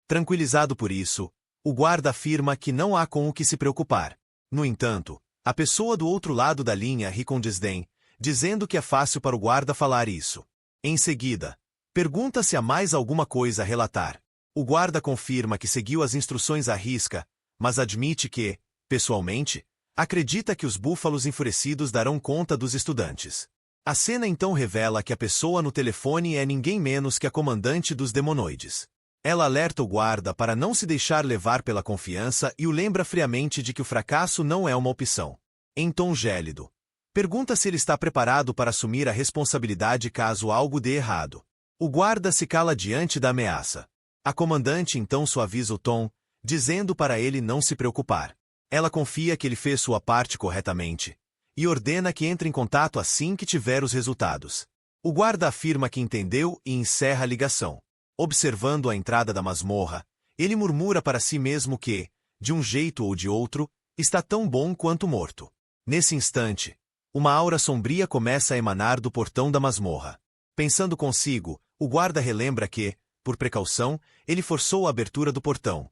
Tranquilizado por isso, o guarda afirma que não há com o que se preocupar. No entanto, a pessoa do outro lado da linha ri com desdém, dizendo que é fácil para o guarda falar isso. Em seguida, pergunta se há mais alguma coisa a relatar. O guarda confirma que seguiu as instruções à risca, mas admite que, pessoalmente, acredita que os búfalos enfurecidos darão conta dos estudantes. A cena então revela que a pessoa no telefone é ninguém menos que a comandante dos demonoides. Ela alerta o guarda para não se deixar levar pela confiança e o lembra friamente de que o fracasso não é uma opção. Em tom gélido, pergunta se ele está preparado para assumir a responsabilidade caso algo dê errado. O guarda se cala diante da ameaça. A comandante então suaviza o tom, dizendo para ele não se preocupar. Ela confia que ele fez sua parte corretamente e ordena que entre em contato assim que tiver os resultados. O guarda afirma que entendeu e encerra a ligação. Observando a entrada da masmorra, ele murmura para si mesmo que, de um jeito ou de outro, está tão bom quanto morto. Nesse instante, uma aura sombria começa a emanar do portão da masmorra. Pensando consigo, o guarda relembra que, por precaução, ele forçou a abertura do portão.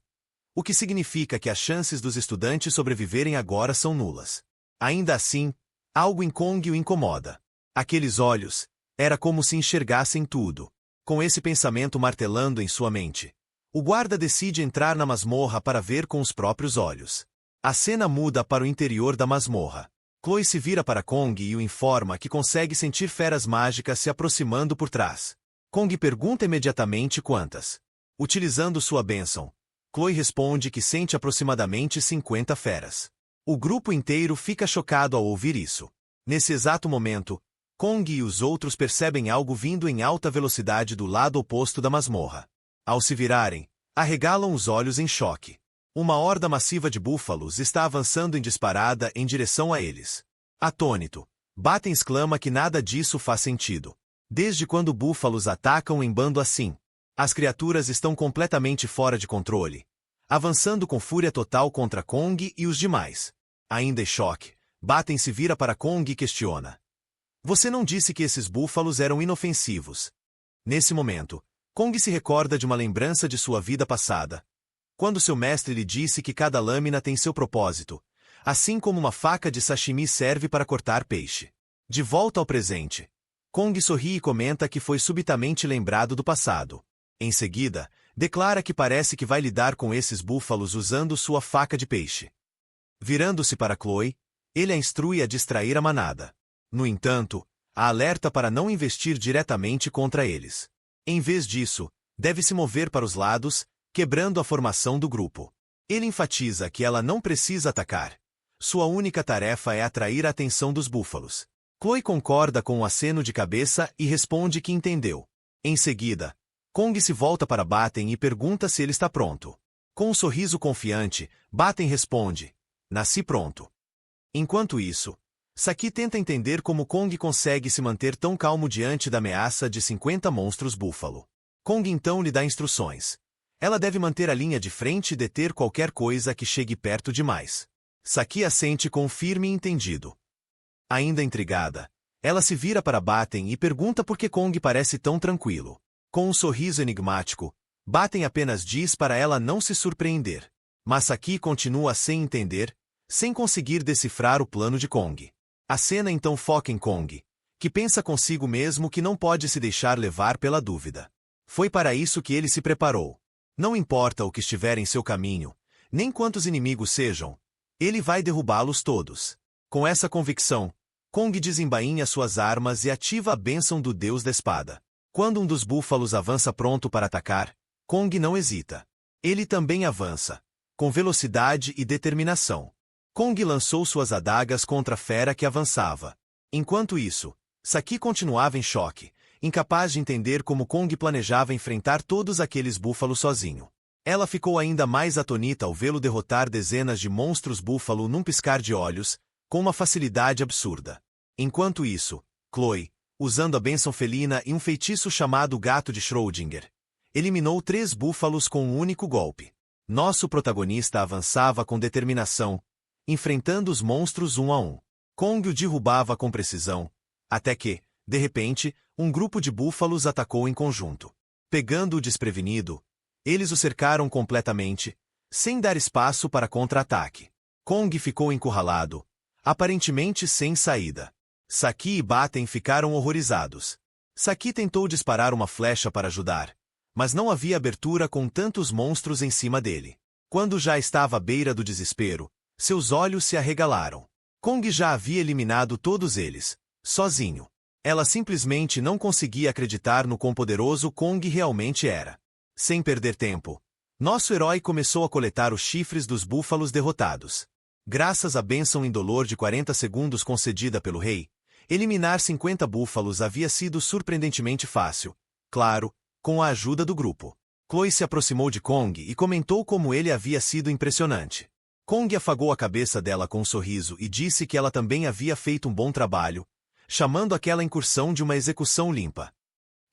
O que significa que as chances dos estudantes sobreviverem agora são nulas. Ainda assim, algo em Kong o incomoda. Aqueles olhos, era como se enxergassem tudo. Com esse pensamento martelando em sua mente, o guarda decide entrar na masmorra para ver com os próprios olhos. A cena muda para o interior da masmorra. Chloe se vira para Kong e o informa que consegue sentir feras mágicas se aproximando por trás. Kong pergunta imediatamente quantas. Utilizando sua bênção, Chloe responde que sente aproximadamente 50 feras. O grupo inteiro fica chocado ao ouvir isso. Nesse exato momento, Kong e os outros percebem algo vindo em alta velocidade do lado oposto da masmorra. Ao se virarem, arregalam os olhos em choque. Uma horda massiva de búfalos está avançando em disparada em direção a eles. Atônito, Baten exclama que nada disso faz sentido. Desde quando búfalos atacam em bando assim? As criaturas estão completamente fora de controle, avançando com fúria total contra Kong e os demais. Ainda em choque, Baten se vira para Kong e questiona. Você não disse que esses búfalos eram inofensivos. Nesse momento, Kong se recorda de uma lembrança de sua vida passada, quando seu mestre lhe disse que cada lâmina tem seu propósito, assim como uma faca de sashimi serve para cortar peixe. De volta ao presente, Kong sorri e comenta que foi subitamente lembrado do passado. Em seguida, declara que parece que vai lidar com esses búfalos usando sua faca de peixe. Virando-se para Chloe, ele a instrui a distrair a manada. No entanto, a alerta para não investir diretamente contra eles. Em vez disso, deve se mover para os lados, quebrando a formação do grupo. Ele enfatiza que ela não precisa atacar. Sua única tarefa é atrair a atenção dos búfalos. Chloe concorda com um aceno de cabeça e responde que entendeu. Em seguida, Kong se volta para Baten e pergunta se ele está pronto. Com um sorriso confiante, Baten responde, nasci pronto. Enquanto isso, Saki tenta entender como Kong consegue se manter tão calmo diante da ameaça de 50 monstros búfalo. Kong então lhe dá instruções. Ela deve manter a linha de frente e deter qualquer coisa que chegue perto demais. Saki assente com um firme entendido. Ainda intrigada, ela se vira para Baten e pergunta por que Kong parece tão tranquilo. Com um sorriso enigmático, Baten apenas diz para ela não se surpreender. Mas Saki continua sem entender, sem conseguir decifrar o plano de Kong. A cena então foca em Kong, que pensa consigo mesmo que não pode se deixar levar pela dúvida. Foi para isso que ele se preparou. Não importa o que estiver em seu caminho, nem quantos inimigos sejam, ele vai derrubá-los todos. Com essa convicção, Kong desembainha suas armas e ativa a bênção do Deus da Espada. Quando um dos búfalos avança pronto para atacar, Kong não hesita. Ele também avança, com velocidade e determinação. Kong lançou suas adagas contra a fera que avançava. Enquanto isso, Saki continuava em choque, incapaz de entender como Kong planejava enfrentar todos aqueles búfalos sozinho. Ela ficou ainda mais atonita ao vê-lo derrotar dezenas de monstros búfalo num piscar de olhos, com uma facilidade absurda. Enquanto isso, Chloe, usando a bênção felina e um feitiço chamado Gato de Schrödinger, eliminou 3 búfalos com um único golpe. Nosso protagonista avançava com determinação, enfrentando os monstros um a um. Kong o derrubava com precisão, até que, de repente, um grupo de búfalos atacou em conjunto. Pegando-o desprevenido, Eles o cercaram completamente, sem dar espaço para contra-ataque. Kong ficou encurralado, aparentemente sem saída. Saki e Baten ficaram horrorizados. Saki tentou disparar uma flecha para ajudar, mas não havia abertura com tantos monstros em cima dele. Quando já estava à beira do desespero, seus olhos se arregalaram. Kong já havia eliminado todos eles, sozinho. Ela simplesmente não conseguia acreditar no quão poderoso Kong realmente era. Sem perder tempo, nosso herói começou a coletar os chifres dos búfalos derrotados. Graças à bênção indolor de 40 segundos concedida pelo rei, eliminar 50 búfalos havia sido surpreendentemente fácil, claro, com a ajuda do grupo. Chloe se aproximou de Kong e comentou como ele havia sido impressionante. Kong afagou a cabeça dela com um sorriso e disse que ela também havia feito um bom trabalho, chamando aquela incursão de uma execução limpa.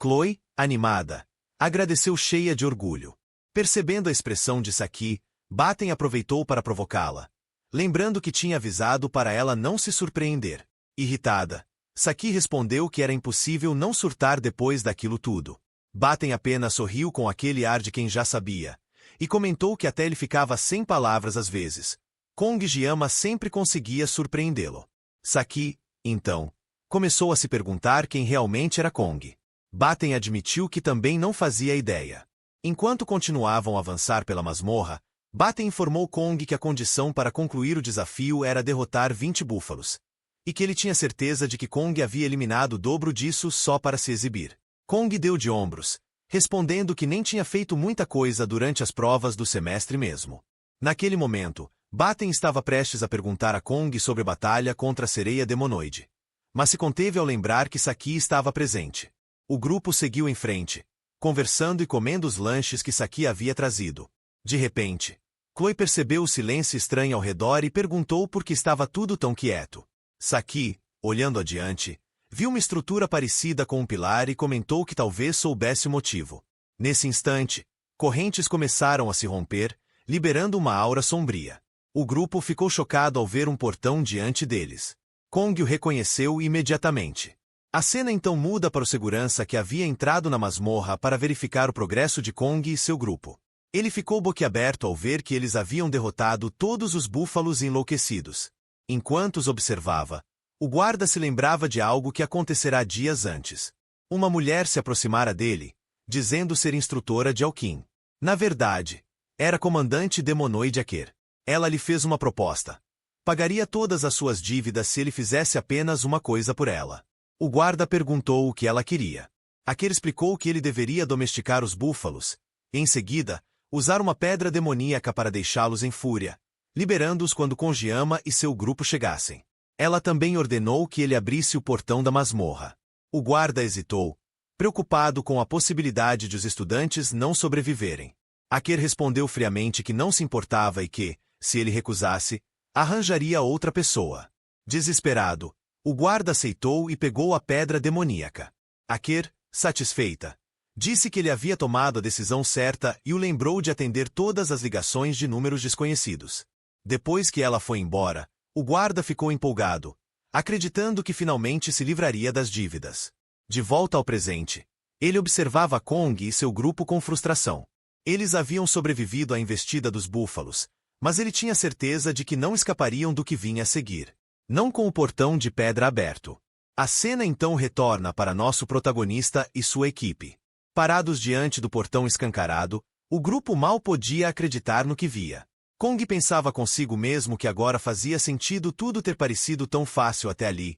Chloe, animada, agradeceu cheia de orgulho. Percebendo a expressão de Saki, Baten aproveitou para provocá-la, lembrando que tinha avisado para ela não se surpreender. Irritada, Saki respondeu que era impossível não surtar depois daquilo tudo. Baten apenas sorriu com aquele ar de quem já sabia, e comentou que até ele ficava sem palavras às vezes. Kong Gyama sempre conseguia surpreendê-lo. Saki, então, começou a se perguntar quem realmente era Kong. Baten admitiu que também não fazia ideia. Enquanto continuavam a avançar pela masmorra, Baten informou Kong que a condição para concluir o desafio era derrotar 20 búfalos, e que ele tinha certeza de que Kong havia eliminado o dobro disso só para se exibir. Kong deu de ombros, respondendo que nem tinha feito muita coisa durante as provas do semestre mesmo. Naquele momento, Baten estava prestes a perguntar a Kong sobre a batalha contra a sereia demonoide, mas se conteve ao lembrar que Saki estava presente. O grupo seguiu em frente, conversando e comendo os lanches que Saki havia trazido. De repente, Chloe percebeu o silêncio estranho ao redor e perguntou por que estava tudo tão quieto. Saki, olhando adiante, viu uma estrutura parecida com um pilar e comentou que talvez soubesse o motivo. Nesse instante, correntes começaram a se romper, liberando uma aura sombria. O grupo ficou chocado ao ver um portão diante deles. Kong o reconheceu imediatamente. A cena então muda para o segurança que havia entrado na masmorra para verificar o progresso de Kong e seu grupo. Ele ficou boquiaberto ao ver que eles haviam derrotado todos os búfalos enlouquecidos. Enquanto os observava, o guarda se lembrava de algo que acontecerá dias antes. Uma mulher se aproximara dele, dizendo ser instrutora de Alkin. Na verdade, era comandante demonoide Aker. Ela lhe fez uma proposta. Pagaria todas as suas dívidas se ele fizesse apenas uma coisa por ela. O guarda perguntou o que ela queria. Aker explicou que ele deveria domesticar os búfalos, e em seguida, usar uma pedra demoníaca para deixá-los em fúria, liberando-os quando Kongyama e seu grupo chegassem. Ela também ordenou que ele abrisse o portão da masmorra. O guarda hesitou, preocupado com a possibilidade de os estudantes não sobreviverem. Aker respondeu friamente que não se importava e que, se ele recusasse, arranjaria outra pessoa. Desesperado, o guarda aceitou e pegou a pedra demoníaca. Aker, satisfeita, disse que ele havia tomado a decisão certa e o lembrou de atender todas as ligações de números desconhecidos. Depois que ela foi embora, o guarda ficou empolgado, acreditando que finalmente se livraria das dívidas. De volta ao presente, ele observava Kong e seu grupo com frustração. Eles haviam sobrevivido à investida dos búfalos, mas ele tinha certeza de que não escapariam do que vinha a seguir. Não com o portão de pedra aberto. A cena então retorna para nosso protagonista e sua equipe. Parados diante do portão escancarado, o grupo mal podia acreditar no que via. Kong pensava consigo mesmo que agora fazia sentido tudo ter parecido tão fácil até ali.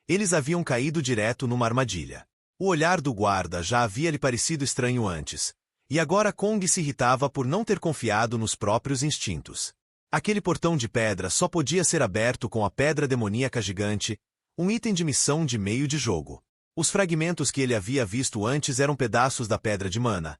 Eles haviam caído direto numa armadilha. O olhar do guarda já havia lhe parecido estranho antes, e agora Kong se irritava por não ter confiado nos próprios instintos. Aquele portão de pedra só podia ser aberto com a pedra demoníaca gigante, um item de missão de meio de jogo. Os fragmentos que ele havia visto antes eram pedaços da pedra de mana,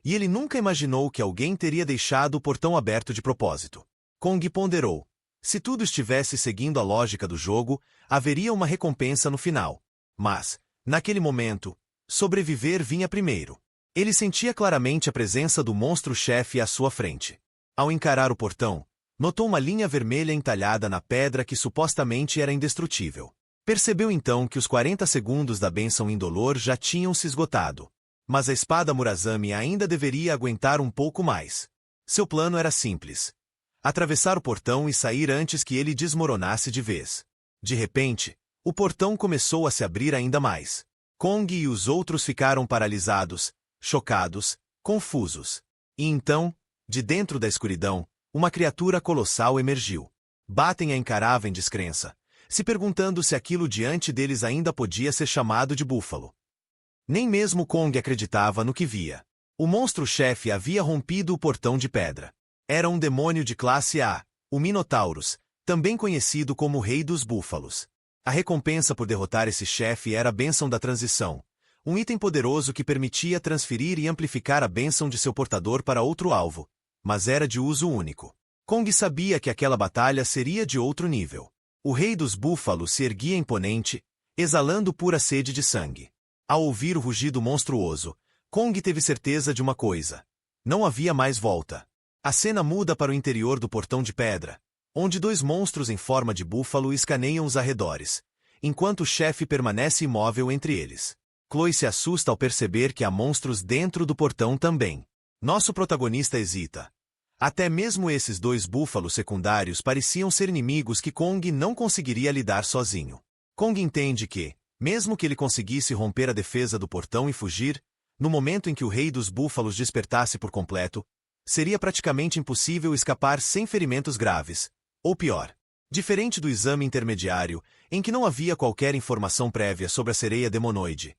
e ele nunca imaginou que alguém teria deixado o portão aberto de propósito. Kong ponderou. Se tudo estivesse seguindo a lógica do jogo, haveria uma recompensa no final. Mas, naquele momento, sobreviver vinha primeiro. Ele sentia claramente a presença do monstro-chefe à sua frente. Ao encarar o portão, notou uma linha vermelha entalhada na pedra que supostamente era indestrutível. Percebeu então que os 40 segundos da bênção indolor já tinham se esgotado. Mas a espada Murazami ainda deveria aguentar um pouco mais. Seu plano era simples: atravessar o portão e sair antes que ele desmoronasse de vez. De repente, o portão começou a se abrir ainda mais. Kong e os outros ficaram paralisados, chocados, confusos. E então, de dentro da escuridão, uma criatura colossal emergiu. Baten a encarava em descrença, se perguntando se aquilo diante deles ainda podia ser chamado de búfalo. Nem mesmo Kong acreditava no que via. O monstro-chefe havia rompido o portão de pedra. Era um demônio de classe A, o Minotaurus, também conhecido como Rei dos Búfalos. A recompensa por derrotar esse chefe era a Bênção da Transição, um item poderoso que permitia transferir e amplificar a bênção de seu portador para outro alvo, mas era de uso único. Kong sabia que aquela batalha seria de outro nível. O Rei dos Búfalos se erguia imponente, exalando pura sede de sangue. Ao ouvir o rugido monstruoso, Kong teve certeza de uma coisa: não havia mais volta. A cena muda para o interior do portão de pedra, onde dois monstros em forma de búfalo escaneiam os arredores, enquanto o chefe permanece imóvel entre eles. Chloe se assusta ao perceber que há monstros dentro do portão também. Nosso protagonista hesita. Até mesmo esses dois búfalos secundários pareciam ser inimigos que Kong não conseguiria lidar sozinho. Kong entende que, mesmo que ele conseguisse romper a defesa do portão e fugir, no momento em que o Rei dos Búfalos despertasse por completo, seria praticamente impossível escapar sem ferimentos graves. Ou pior, diferente do exame intermediário, em que não havia qualquer informação prévia sobre a sereia demonoide.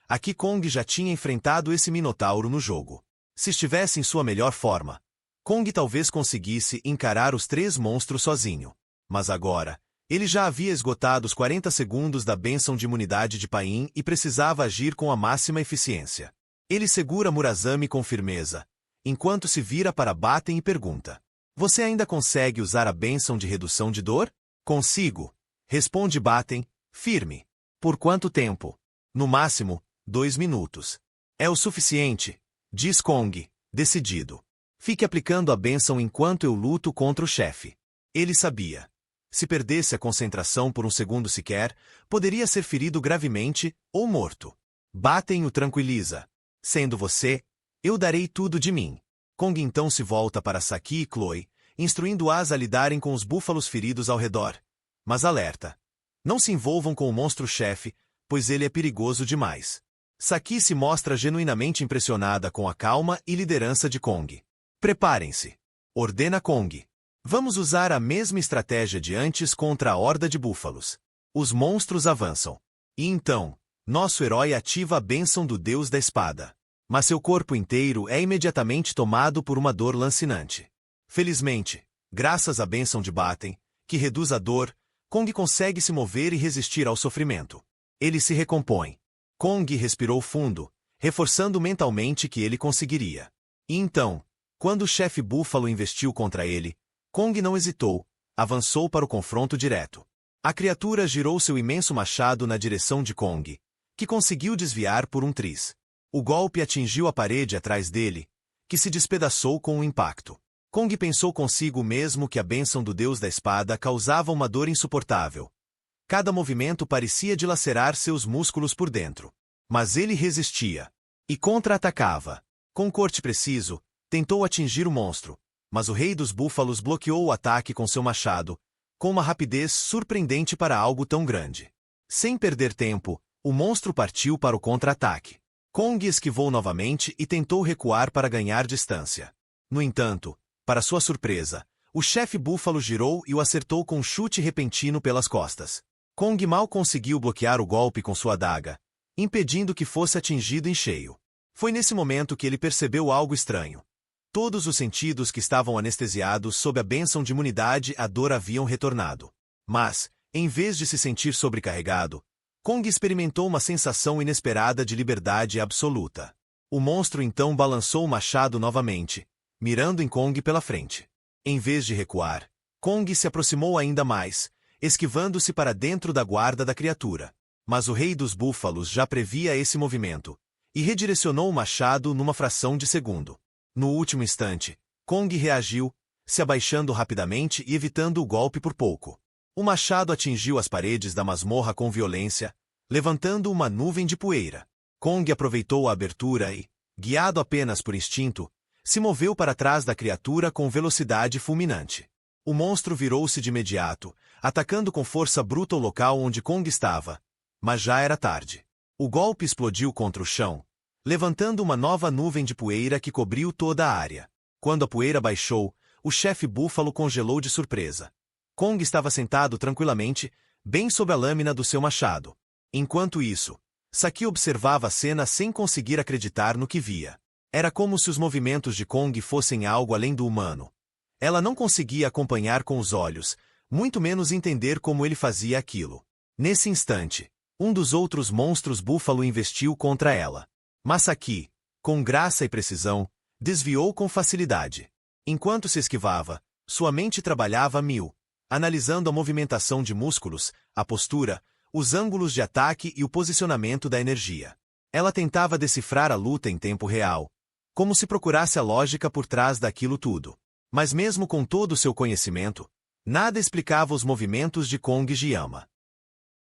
Aqui Kong já tinha enfrentado esse minotauro no jogo. Se estivesse em sua melhor forma, Kong talvez conseguisse encarar os três monstros sozinho. Mas agora, ele já havia esgotado os 40 segundos da bênção de imunidade de Pain e precisava agir com a máxima eficiência. Ele segura Murazami com firmeza, enquanto se vira para Baten e pergunta: "Você ainda consegue usar a bênção de redução de dor?" "Consigo", responde Baten, firme. "Por quanto tempo?" "No máximo, 2 minutos." "É o suficiente", diz Kong, decidido. "Fique aplicando a bênção enquanto eu luto contra o chefe." Ele sabia. Se perdesse a concentração por um segundo sequer, poderia ser ferido gravemente ou morto. Baten o tranquiliza. "Sendo você, eu darei tudo de mim." Kong então se volta para Saki e Chloe, instruindo-as a lidarem com os búfalos feridos ao redor. Mas alerta: não se envolvam com o monstro-chefe, pois ele é perigoso demais. Saki se mostra genuinamente impressionada com a calma e liderança de Kong. "Preparem-se", ordena Kong. "Vamos usar a mesma estratégia de antes contra a horda de búfalos." Os monstros avançam. E então, nosso herói ativa a bênção do Deus da Espada. Mas seu corpo inteiro é imediatamente tomado por uma dor lancinante. Felizmente, graças à bênção de Baten, que reduz a dor, Kong consegue se mover e resistir ao sofrimento. Ele se recompõe. Kong respirou fundo, reforçando mentalmente que ele conseguiria. E então, quando o chefe búfalo investiu contra ele, Kong não hesitou, avançou para o confronto direto. A criatura girou seu imenso machado na direção de Kong, que conseguiu desviar por um triz. O golpe atingiu a parede atrás dele, que se despedaçou com o impacto. Kong pensou consigo mesmo que a bênção do Deus da Espada causava uma dor insuportável. Cada movimento parecia dilacerar seus músculos por dentro. Mas ele resistia. E contra-atacava. Com corte preciso, tentou atingir o monstro, mas o Rei dos Búfalos bloqueou o ataque com seu machado, com uma rapidez surpreendente para algo tão grande. Sem perder tempo, o monstro partiu para o contra-ataque. Kong esquivou novamente e tentou recuar para ganhar distância. No entanto, para sua surpresa, o chefe búfalo girou e o acertou com um chute repentino pelas costas. Kong mal conseguiu bloquear o golpe com sua adaga, impedindo que fosse atingido em cheio. Foi nesse momento que ele percebeu algo estranho. Todos os sentidos que estavam anestesiados sob a bênção de imunidade à dor haviam retornado. Mas, em vez de se sentir sobrecarregado, Kong experimentou uma sensação inesperada de liberdade absoluta. O monstro então balançou o machado novamente, mirando em Kong pela frente. Em vez de recuar, Kong se aproximou ainda mais, esquivando-se para dentro da guarda da criatura. Mas o Rei dos Búfalos já previa esse movimento, e redirecionou o machado numa fração de segundo. No último instante, Kong reagiu, se abaixando rapidamente e evitando o golpe por pouco. O machado atingiu as paredes da masmorra com violência, levantando uma nuvem de poeira. Kong aproveitou a abertura e, guiado apenas por instinto, se moveu para trás da criatura com velocidade fulminante. O monstro virou-se de imediato, atacando com força bruta o local onde Kong estava. Mas já era tarde. O golpe explodiu contra o chão, levantando uma nova nuvem de poeira que cobriu toda a área. Quando a poeira baixou, o chefe búfalo congelou de surpresa. Kong estava sentado tranquilamente, bem sob a lâmina do seu machado. Enquanto isso, Saki observava a cena sem conseguir acreditar no que via. Era como se os movimentos de Kong fossem algo além do humano. Ela não conseguia acompanhar com os olhos, muito menos entender como ele fazia aquilo. Nesse instante, um dos outros monstros búfalo investiu contra ela. Mas Saki, com graça e precisão, desviou com facilidade. Enquanto se esquivava, sua mente trabalhava a mil, analisando a movimentação de músculos, a postura, os ângulos de ataque e o posicionamento da energia. Ela tentava decifrar a luta em tempo real, como se procurasse a lógica por trás daquilo tudo. Mas mesmo com todo o seu conhecimento, nada explicava os movimentos de Kong Jiyama.